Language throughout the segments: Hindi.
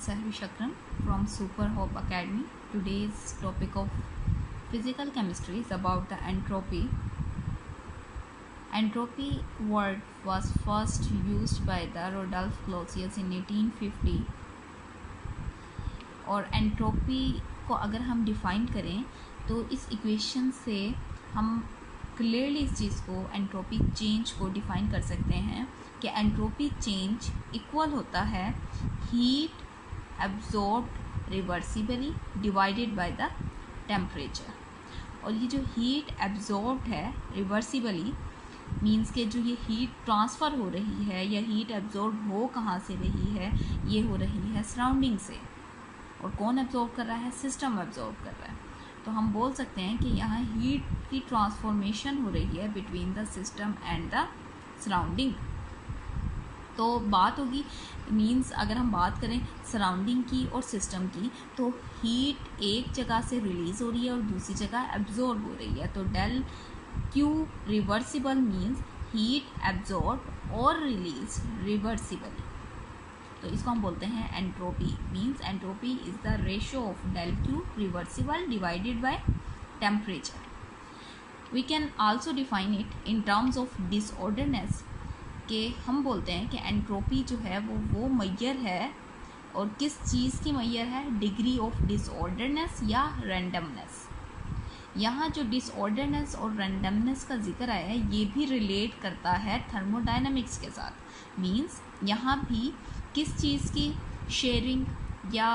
Sahvi Shakram from Super Hope Academy. Today's topic of physical chemistry is about the entropy. Entropy word was first used by the Rodolphe Clausius in 1850. और एंट्रोपी को अगर हम डिफ़ाइन करें तो इस इक्वेशन से हम क्लियरली इस चीज़ को एंट्रोपी चेंज को डिफ़ाइन कर सकते हैं कि एंट्रोपी चेंज इक्वल होता है heat absorbed reversibly divided by the temperature. और ये जो हीट एब्जॉर्ब्ड है रिवर्सिबली मीन्स के जो ये हीट ट्रांसफ़र हो रही है या हीट एब्जॉर्ब हो कहाँ से रही है, ये हो रही है सराउंडिंग से। और कौन एब्जॉर्ब कर रहा है? सिस्टम एब्जॉर्ब कर रहा है। तो हम बोल सकते हैं कि यहाँ हीट की ट्रांसफॉर्मेशन हो रही है between the system and the surrounding. तो बात होगी मीन्स अगर हम बात करें सराउंडिंग की और सिस्टम की, तो हीट एक जगह से रिलीज़ हो रही है और दूसरी जगह एब्जॉर्ब हो रही है। तो del Q reversible means heat absorb और रिलीज रिवर्सिबली। तो इसको हम बोलते हैं entropy. Means entropy is the ratio of del Q reversible divided by temperature. We can also define it in terms of disorderness के हम बोलते हैं कि एंट्रोपी जो है वो मैयर है। और किस चीज़ की मैयर है? डिग्री ऑफ डिसऑर्डरनेस या रैंडमनेस। यहाँ जो डिसऑर्डरनेस और रैंडमनेस का जिक्र आया है ये भी रिलेट करता है थर्मोडायनामिक्स के साथ। मीन्स यहाँ भी किस चीज़ की शेयरिंग या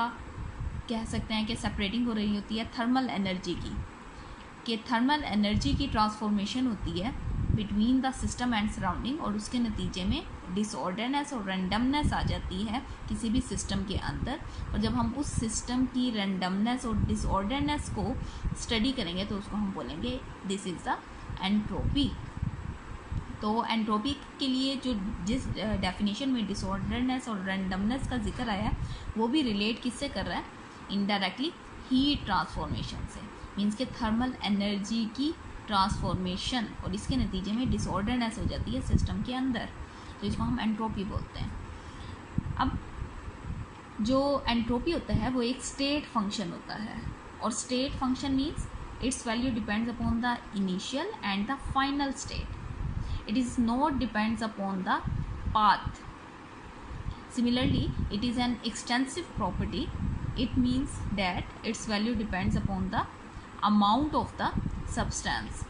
कह सकते हैं कि सेपरेटिंग हो रही होती है? थर्मल एनर्जी की। कि थर्मल एनर्जी की ट्रांसफॉर्मेशन होती है between the system and surrounding और उसके नतीजे में डिसऑर्डरनेस और रैंडमनेस आ जाती है किसी भी सिस्टम के अंदर। और जब हम उस सिस्टम की रैंडमनेस और डिसऑर्डरनेस को स्टडी करेंगे तो उसको हम बोलेंगे दिस इज़ द एंट्रोपी। तो एंट्रोपी के लिए जो जिस डेफिनेशन में डिसऑर्डरनेस और रैंडमनेस का जिक्र आया है वो भी रिलेट किससे कर रहा है? इनडायरेक्टली हीट ट्रांसफॉर्मेशन से। मीन्स के थर्मल एनर्जी की ट्रांसफॉर्मेशन और इसके नतीजे में डिसऑर्डरनेस हो जाती है सिस्टम के अंदर। तो इसको हम एंट्रोपी बोलते हैं। अब जो एंट्रोपी होता है वो एक स्टेट फंक्शन होता है। और state function means it's value depends upon the initial and the final state. It is not depends upon the path. Similarly, it is an extensive property. It means that its value depends upon the amount of the substance.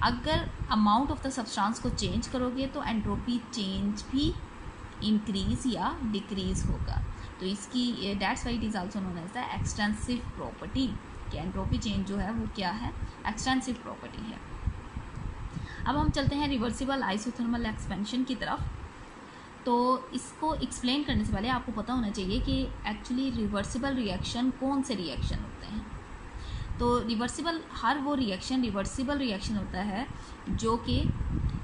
अगर amount of the substance को change करोगे तो entropy change भी increase या decrease होगा। तो इसकी that's why it is also known as the extensive property। कि entropy change जो है वो क्या है? extensive property है। अब हम चलते हैं रिवर्सिबल आइसोथर्मल एक्सपेंशन की तरफ। तो इसको एक्सप्लेन करने से पहले आपको पता होना चाहिए कि एक्चुअली रिवर्सिबल रिएक्शन कौन से रिएक्शन होते हैं। तो रिवर्सिबल हर वो रिएक्शन रिवर्सिबल रिएक्शन होता है जो कि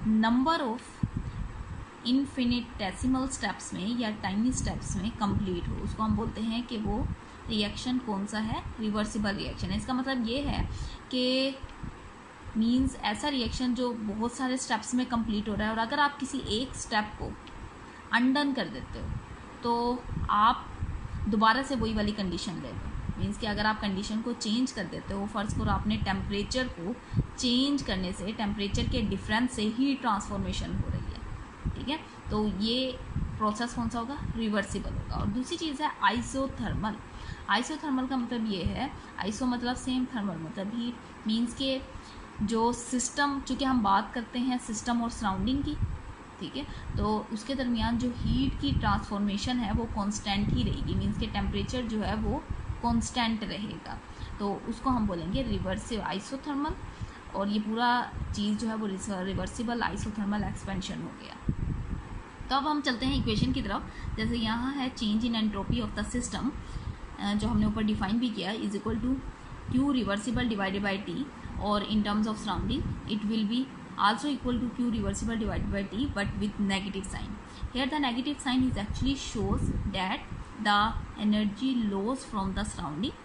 नंबर ऑफ इन्फिनिटेसिमल स्टेप्स में या टाइनी स्टेप्स में कंप्लीट हो। उसको हम बोलते हैं कि वो रिएक्शन कौन सा है? रिवर्सिबल रिएक्शन है। इसका मतलब ये है कि मीन्स ऐसा रिएक्शन जो बहुत सारे स्टेप्स में कंप्लीट हो रहा है और अगर आप किसी एक स्टेप को अनडन कर देते हो तो आप दोबारा से वही वाली कंडीशन ले लो। मीन्स कि अगर आप कंडीशन को चेंज कर देते हो, फ़र्ज़ करो आपने टेम्परेचर को चेंज करने से टेम्परेचर के डिफरेंस से ही ट्रांसफॉर्मेशन हो रही है, ठीक है? तो ये प्रोसेस कौन सा होगा? रिवर्सिबल होगा। और दूसरी चीज़ है आइसोथर्मल। आइसोथर्मल का मतलब ये है, आइसो मतलब सेम, थर्मल मतलब हीट। मीन्स के जो सिस्टम, चूँकि हम बात करते हैं सिस्टम और सराउंडिंग की, ठीक है, तो उसके दरमियान जो हीट की ट्रांसफॉर्मेशन है वो कांस्टेंट ही रहेगी। मीन्स के टेम्परेचर जो है वो कांस्टेंट रहेगा। तो उसको हम बोलेंगे रिवर्सिबल आइसोथर्मल। और ये पूरा चीज़ जो है वो रिवर्सिबल आइसोथर्मल एक्सपेंशन हो गया। तो अब हम चलते हैं इक्वेशन की तरफ। जैसे यहाँ है change in entropy of the system जो हमने ऊपर डिफाइन भी किया is equal to Q reversible divided by T. और in terms of surrounding it will be also equal to q reversible divided by t but with negative sign. Here the negative sign is actually shows that the energy loss from the surrounding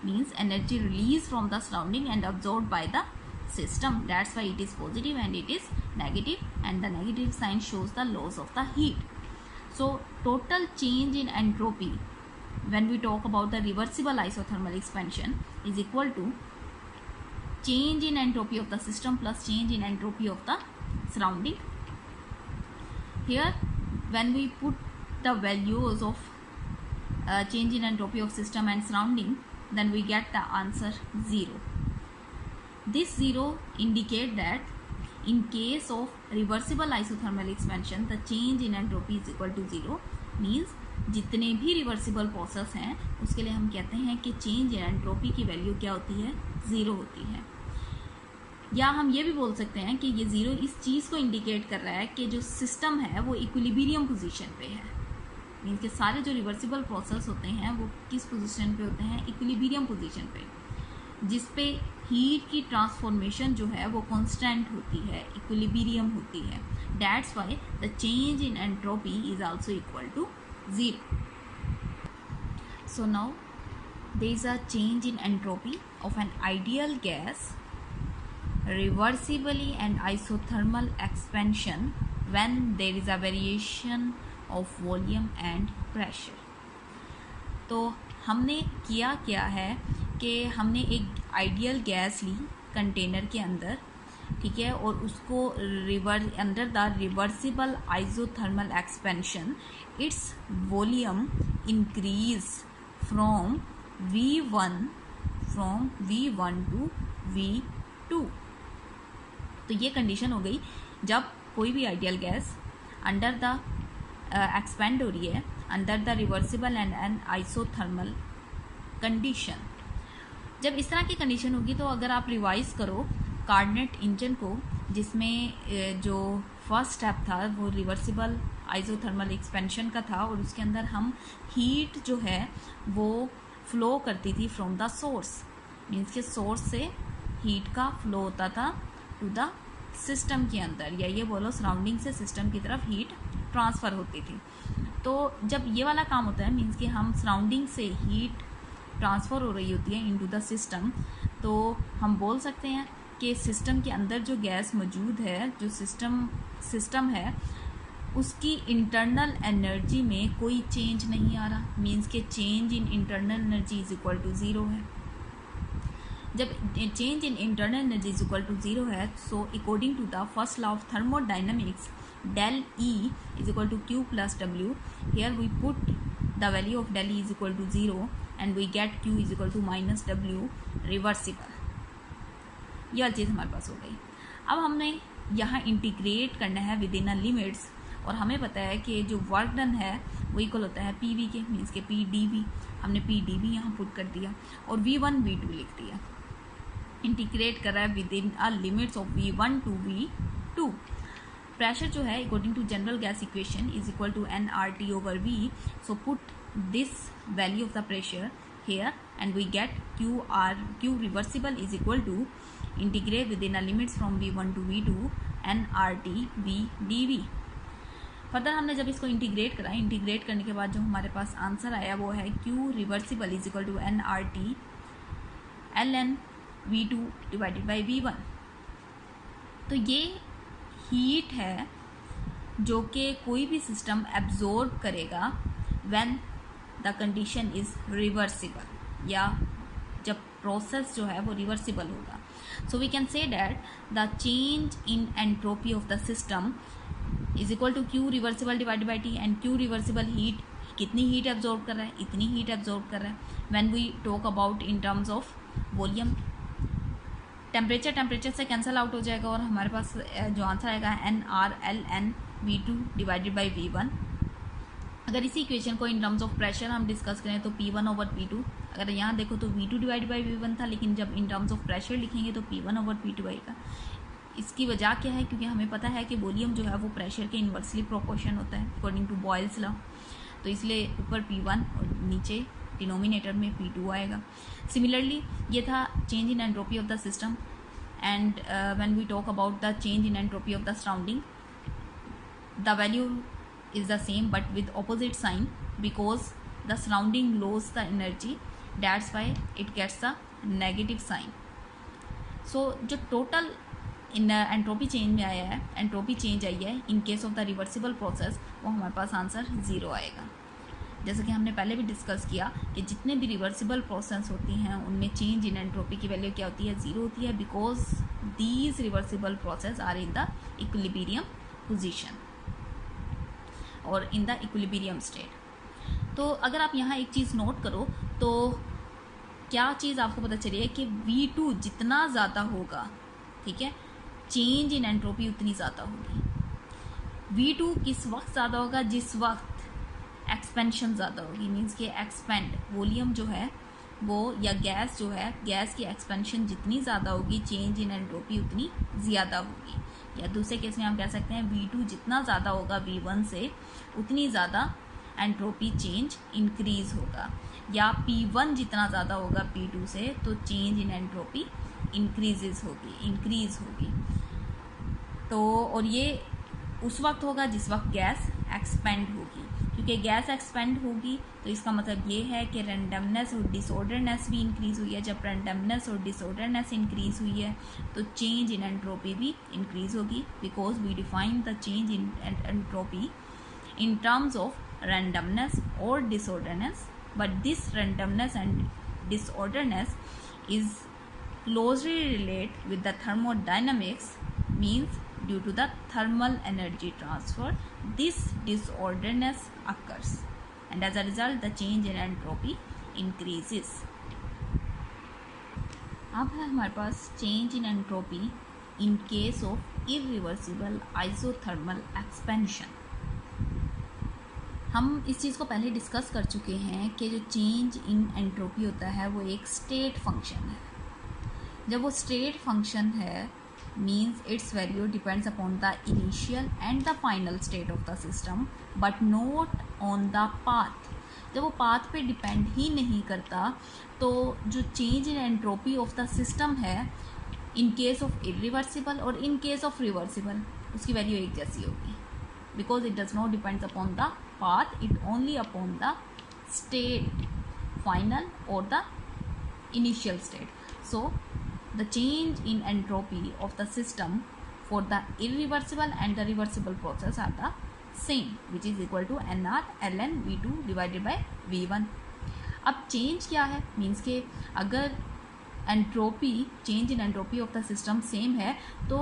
means energy released from the surrounding and absorbed by the system. That's why it is positive and it is negative, and the negative sign shows the loss of the heat. So total change in entropy when we talk about the reversible isothermal expansion is equal to change in entropy of the system plus change in entropy of the surrounding. Here when we put the values of change in entropy of system and surrounding, then we get the answer 0. This 0 indicate that in case of reversible isothermal expansion the change in entropy is equal to 0, means जितने भी रिवर्सिबल प्रोसेस हैं उसके लिए हम कहते हैं कि चेंज इन एंट्रोपी की वैल्यू क्या होती है, 0 होती है। या हम ये भी बोल सकते हैं कि ये 0 इस चीज़ को इंडिकेट कर रहा है कि जो सिस्टम है वो इक्विलिब्रियम पोजीशन पे है। मीन्स के सारे जो रिवर्सिबल प्रोसेस होते हैं वो किस पोजीशन पे होते हैं, इक्विलिब्रियम पोजीशन पे, जिस पे हीट की ट्रांसफॉर्मेशन जो है वो कांस्टेंट होती है, इक्विलिब्रियम होती है। That's why the change in entropy is also equal to 0. So now there is a change in entropy of an ideal gas reversibly and isothermal expansion when there is a variation of volume and pressure. तो हमने किया क्या है कि हमने एक आइडियल गैस ली कंटेनर के अंदर, ठीक है, और उसको under the reversible isothermal expansion its volume increase from V1 to V2। तो ये कंडीशन हो गई जब कोई भी ideal gas under the expand हो रही है under the reversible and an isothermal condition. जब इस तरह की कंडीशन होगी तो अगर आप रिवाइज करो कार्नेट इंजन को, जिसमें जो फर्स्ट स्टेप था वो रिवर्सिबल आइसोथर्मल एक्सपेंशन का था और उसके अंदर हम हीट जो है वो फ्लो करती थी फ्रॉम द सोर्स, मीन्स के सोर्स से हीट का फ्लो होता था टू द सिस्टम के अंदर, या ये बोलो सराउंडिंग से सिस्टम की तरफ हीट ट्रांसफ़र होती थी। तो जब ये वाला काम होता है, मीन्स कि हम सराउंडिंग से हीट ट्रांसफ़र हो रही होती है इनटू द सिस्टम, तो हम बोल सकते हैं कि सिस्टम के अंदर जो गैस मौजूद है, जो सिस्टम है, उसकी इंटरनल एनर्जी में कोई चेंज नहीं आ रहा, मीन्स के change in internal energy is equal to 0 है। जब change in internal energy is equal to 0 है, so according to the first law of thermodynamics, del E is equal to Q plus W. Here we put the value of del E is equal to 0 and we get Q is equal to minus W reversible. यह चीज़ हमारे पास हो गई। अब हमने यहाँ इंटीग्रेट करना है विद इन अ लिमिट्स, और हमें पता है कि जो वर्क डन है वो इक्वल होता है PV के, मीन्स के PdV। हमने PdV यहाँ पुट कर दिया और V1 V2 लिख दिया। इंटीग्रेट कर रहा है within a limits of V1 to V2। Pressure जो है according to general gas equation is equal to nRT over V, so put this value of the pressure here and we get Q reversible is equal to integrate within a limits from V1 to V2 nRT V dV। Further हमने जब इसको इंटीग्रेट करा, इंटीग्रेट करने के बाद जो हमारे पास आंसर आया वो है Q reversible is equal to nRT ln V2 divided by V1। तो ये हीट है जो कि कोई भी सिस्टम एब्जॉर्ब करेगा when the condition is reversible, या जब प्रोसेस जो है वो रिवर्सिबल होगा। So we can say that the change in entropy of the system is equal to Q reversible divided by T, and Q reversible heat कितनी हीट एब्जॉर्ब कर रहा है, इतनी हीट एब्जॉर्ब कर रहा है। When we talk about in terms of volume, temperature से कैंसिल आउट हो जाएगा और हमारे पास जो आंसर आएगा nRLn V2 divided by V1। अगर इसी इक्वेशन को इन टर्म्स ऑफ प्रेशर हम डिस्कस करें तो P1 ओवर P2, अगर यहाँ देखो तो V2 डिवाइडेड बाई V1 था, लेकिन जब इन टर्म्स ऑफ प्रेशर लिखेंगे तो P1 ओवर P2 आएगा। इसकी वजह क्या है, क्योंकि हमें पता है कि वॉल्यूम जो है वो प्रेशर के इन्वर्सली प्रोपोर्शन होता है अकॉर्डिंग टू बॉयल्स लॉ, तो इसलिए ऊपर P1 और नीचे डिनोमिनेटर में P2 आएगा। सिमिलरली ये था change in entropy of the system, and when we talk about the change in entropy of the surrounding, the value is the same but with opposite sign because the surrounding loses the energy, that's why it gets the negative sign. So जो total in एंट्रोपी चेंज में आया है, एंट्रोपी चेंज आई है इन case of the reversible process, वो हमारे पास आंसर 0 आएगा। जैसे कि हमने पहले भी डिस्कस किया कि जितने भी रिवर्सिबल प्रोसेस होती हैं उनमें चेंज इन एंट्रोपी की वैल्यू क्या होती है, 0 होती है, because these reversible process are in the equilibrium position और इन द इक्विलिब्रियम स्टेट। तो अगर आप यहाँ एक चीज़ नोट करो तो क्या चीज़ आपको पता चली है कि V2 जितना ज़्यादा होगा, ठीक है, चेंज इन एंट्रोपी उतनी ज़्यादा होगी। V2 किस वक्त ज़्यादा होगा, जिस वक्त एक्सपेंशन ज़्यादा होगी, मीन्स के एक्सपेंड वॉल्यूम जो है वो, या गैस जो है, गैस की एक्सपेंशन जितनी ज़्यादा होगी चेंज इन एंट्रोपी उतनी ज़्यादा होगी। या दूसरे केस में हम कह सकते हैं V2 जितना ज़्यादा होगा V1 से उतनी ज़्यादा एंट्रोपी चेंज इंक्रीज़ होगा, या P1 जितना ज़्यादा होगा P2 से तो चेंज इन एंट्रोपी इंक्रीज़ होगी। तो और ये उस वक्त होगा जिस वक्त गैस एक्सपेंड होगी, क्योंकि गैस एक्सपेंड होगी तो इसका मतलब ये है कि रैंडमनेस और डिसऑर्डरनेस भी इंक्रीज़ हुई है। जब रैंडमनेस और डिसऑर्डरनेस इंक्रीज़ हुई है तो चेंज इन एंट्रोपी भी इंक्रीज़ होगी, because we define the change in entropy in terms of randomness or disorderness, but this randomness and disorderness is closely related with the thermodynamics, means due to the thermal energy transfer this disorderness occurs and as a result the change in entropy increases। अब है हमारे पास change in entropy in case of irreversible isothermal expansion। हम इस चीज़ को पहले डिस्कस कर चुके हैं कि जो चेंज इन एंट्रोपी होता है वो एक स्टेट फंक्शन है। जब वो स्टेट फंक्शन है means it's value depends upon the initial and the final state of the system but not on the path. जब वो पाथ पे डिपेंड ही नहीं करता तो जो change in entropy of the system है इन केस ऑफ इरिवर्सिबल और इन केस ऑफ रिवर्सिबल उसकी वैल्यू एक जैसी होगी, because it does not depends upon the path, it only upon the state, final or the initial state. So the change in entropy of the system for the irreversible and the reversible process are the same, which is equal to nr ln v2 divided by v1। अब चेंज क्या है, मीन्स के अगर entropy change in entropy of the system same है तो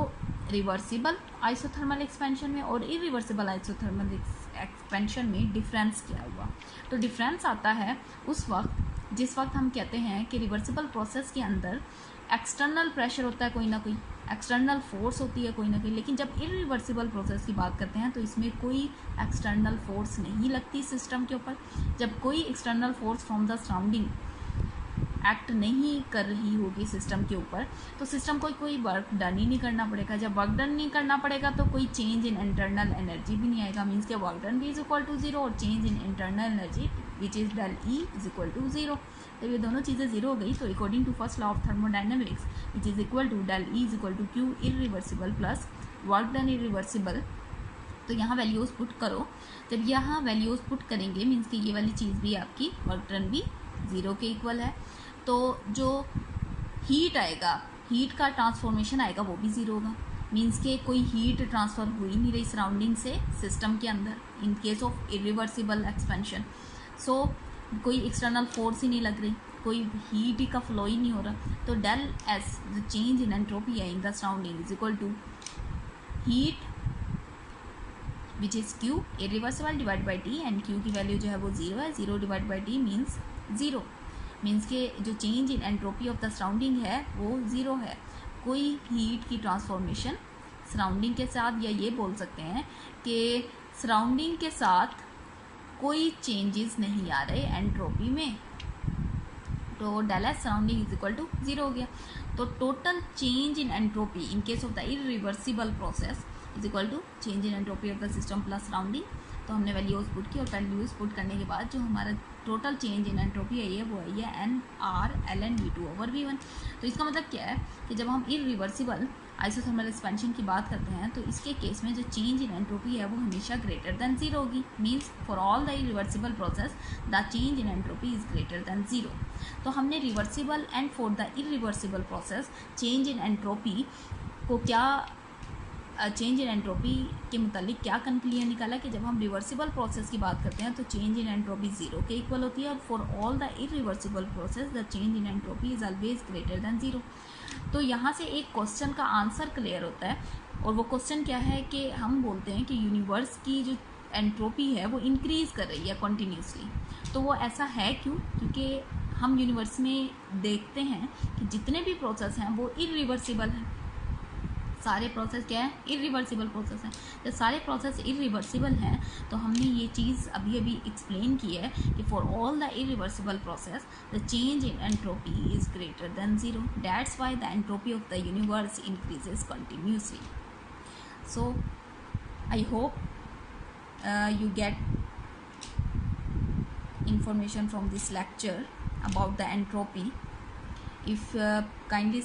रिवर्सिबल आइसोथर्मल एक्सपेंशन में और इरिवर्सिबल आइसोथर्मल एक्सपेंशन में डिफरेंस क्या हुआ। तो डिफरेंस आता है उस वक्त जिस वक्त हम कहते हैं कि रिवर्सिबल प्रोसेस के अंदर एक्सटर्नल प्रेशर होता है, कोई ना कोई एक्सटर्नल फोर्स होती है कोई ना कोई, लेकिन जब इरिवर्सिबल प्रोसेस की बात करते हैं तो इसमें कोई एक्सटर्नल फोर्स नहीं लगती सिस्टम के ऊपर। जब कोई external force from the surrounding act नहीं कर रही होगी सिस्टम के ऊपर तो सिस्टम को कोई वर्क डन ही नहीं करना पड़ेगा। जब वर्क डन नहीं करना पड़ेगा तो कोई चेंज इन इंटरनल एनर्जी भी नहीं आएगा, मीन्स के वर्क डन भी इज इक्वल टू 0 और change in internal energy which is del E is equal to 0। जब ये दोनों चीज़ें 0 हो गई तो according to first law of thermodynamics which is equal to del E is equal to Q irreversible plus work done irreversible. तो यहाँ वैल्यूज़ पुट करो, जब यहाँ वैल्यूज़ पुट करेंगे मीन्स कि ये वाली चीज़ भी आपकी वर्क डन भी 0 के इक्वल है, तो जो हीट आएगा, हीट का ट्रांसफॉर्मेशन आएगा वो भी 0 होगा, मीन्स के कोई हीट ट्रांसफ़र हो ही नहीं रही सराउंडिंग से सिस्टम के अंदर in case of irreversible expansion. So कोई एक्सटर्नल फोर्स ही नहीं लग रही, कोई हीट ही का फ्लो ही नहीं हो रहा। तो del S the change in entropy है in the surrounding is equal to heat which is Q irreversible divide by T, and Q की वैल्यू जो है वो 0 है, 0 divide by T means 0, means के जो change in entropy of the surrounding है वो 0 है। कोई हीट की ट्रांसफॉर्मेशन सराउंडिंग के साथ, या ये बोल सकते हैं कि सराउंडिंग के साथ कोई चेंजेस नहीं आ रहे एंट्रोपी में, तो del S surrounding is equal to 0 हो गया। तो total change in entropy in case of the irreversible process is equal to change in entropy of the system plus surrounding. तो हमने वैल्यूज़ पुट की और वैल्यूज़ पुट करने के बाद जो हमारा टोटल चेंज इन एंट्रोपी आई है वो आई है N R L N V two over V one. तो इसका मतलब क्या है कि जब हम इरिवर्सिबल आइसोथर्मल एक्सपेंशन की बात करते हैं तो इसके केस में जो चेंज इन एंट्रोपी है वो हमेशा ग्रेटर दैन 0 होगी, means for all the irreversible process the change in entropy is greater than 0। तो हमने reversible and for the irreversible process change in entropy को क्या चेंज इन एंट्रोपी के मुतालिक क्या कंक्लूजन निकाला कि जब हम रिवर्सिबल प्रोसेस की बात करते हैं तो चेंज इन एंट्रोपी ज़ीरो के इक्वल होती है, और for all the irreversible process the change in entropy is always greater than zero. तो यहाँ से एक क्वेश्चन का आंसर क्लियर होता है, और वो क्वेश्चन क्या है कि हम बोलते हैं कि यूनिवर्स की जो एंट्रोपी है वो इंक्रीज़ कर रही है कंटिन्यूसली। तो वो ऐसा है क्यों? क्योंकि हम यूनिवर्स में देखते हैं कि जितने भी प्रोसेस हैं वो इरिवर्सिबल हैं। सारे प्रोसेस क्या है? इरिवर्सिबल प्रोसेस हैं। जब सारे प्रोसेस इरिवर्सिबल हैं तो हमने ये चीज़ अभी अभी एक्सप्लेन की है कि for all the irreversible process the change in entropy is greater than zero. That's why the entropy of the universe increases continuously. So I hope you get information from this lecture about the entropy. If kindly